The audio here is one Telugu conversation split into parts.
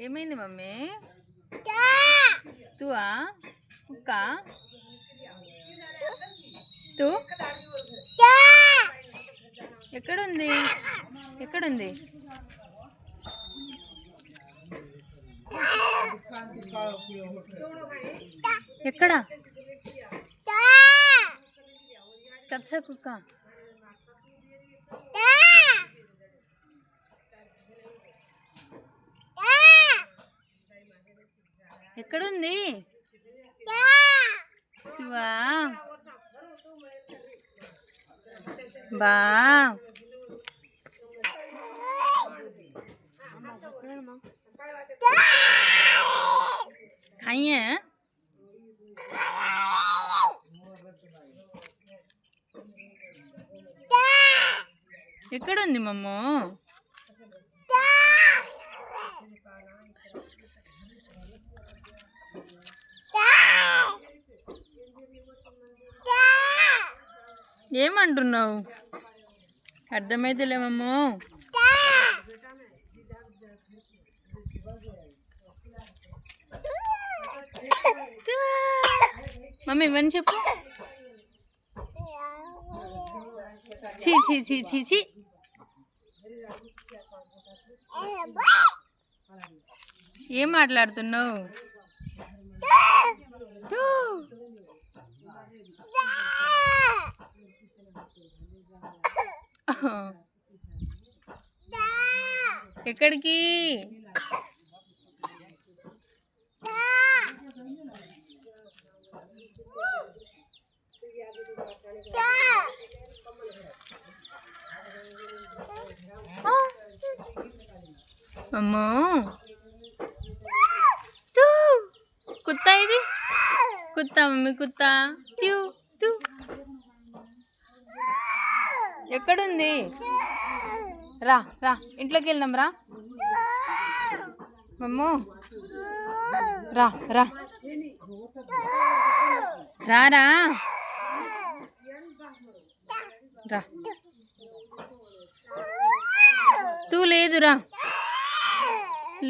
ఏమైంది మమ్మీ? తూవా కుక్క తూ ఎక్కడుంది? ఎక్కడుంది? ఎక్కడ? కచ్చా కుక్క ఎక్కడుంది? వా బా खाइए ఎక్కడుంది మమ్మో? ఏమంటున్నావు? అర్థమైతేలే మమ్మో. మమ్మీ ఇవన్నీ చెప్పు. చీ చీ చీ చీ చీ. ఏం మాట్లాడుతున్నావు? ఎక్కడికి? అమ్మో కుత్తా ఇది కుత్తా మమ్మీ కుత్తా. ట్యూ ట్యూ ఎక్కడుంది? రా రా ఇంట్లోకి వెళ్దాం రా మమ్మో. రా రా రారా రా. తూ లేదురా.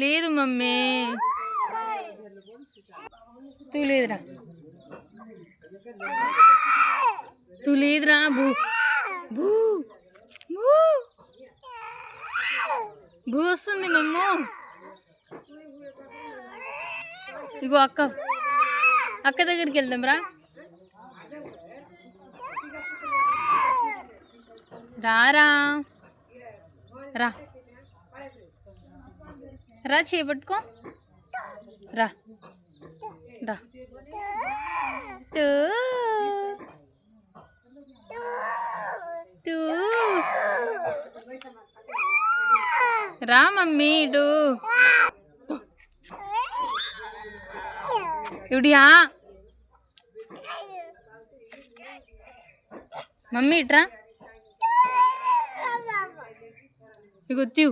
లేదు మమ్మీ తూ లేదురా. తూ లేదురా. భూ భూ భూ భూ వస్తుంది మమ్మో. ఇగో అక్క అక్క దగ్గరికి వెళ్దాం రా. రారా రా రా చేపట్టుకో రా రా. తూ తూ రా మమ్మీ ఇటు. ఇడియా మమ్మీ ఇట్రా. ఇగోत्यू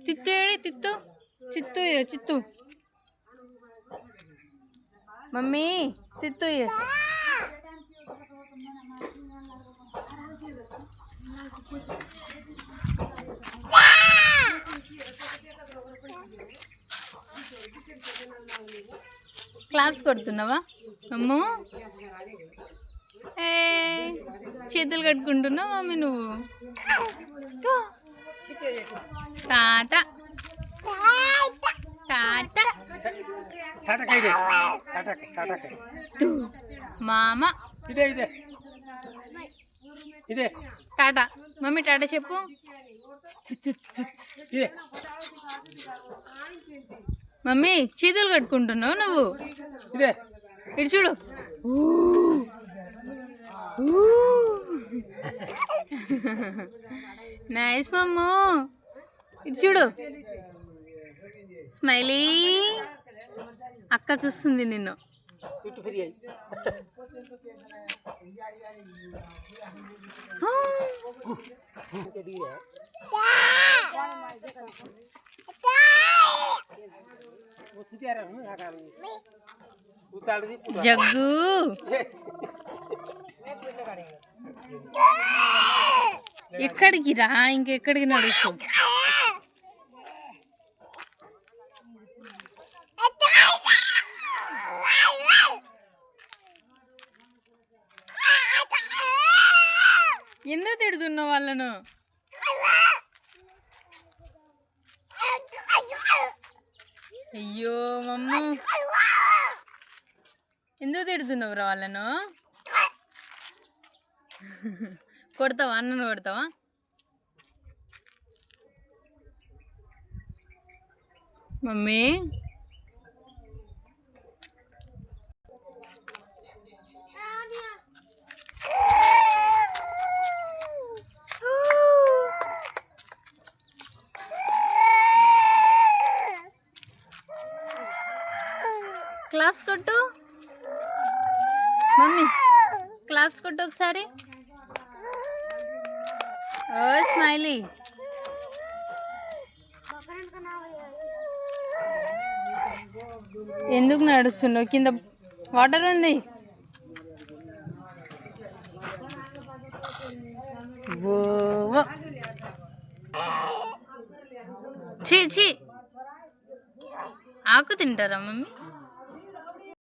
తిత్తు ఏడి తిత్తు చిత్తు చిత్తు మమ్మీ తిత్తు. క్లాస్ కొడుతున్నావా అమ్మో? ఏ చేతులు కట్టుకుంటున్నావు మమ్మీ నువ్వు? తాత తాత మామ టాటా. మమ్మీ టాటా చెప్పు. మమ్మీ చేతులు కట్టుకుంటున్నావు నువ్వు? ఇటు చూడు. నైస్ మమ్మో. ఇటు చూడు. స్మైలీ. అక్క చూస్తుంది నిన్ను. జగ్గు ఎక్కడికి రా, ఇంకెక్కడికి నడుస్తు? ఎందుకు తిడుతున్నావు వాళ్ళను? అయ్యో మమ్మ, ఎందుకు తిడుతున్నావు రా వాళ్ళను? కొడతావా? అన్నను కొడతావా? మమ్మీ క్లాప్స్ కొట్టు. మమ్మీ క్లాప్స్ కొట్టు ఒకసారి. ఓ స్మైలీ. ఎందుకు నడుస్తున్నావు? కింద వాటర్ ఉంది. ఓ చీ చీ, ఆకు తింటారా మమ్మీ?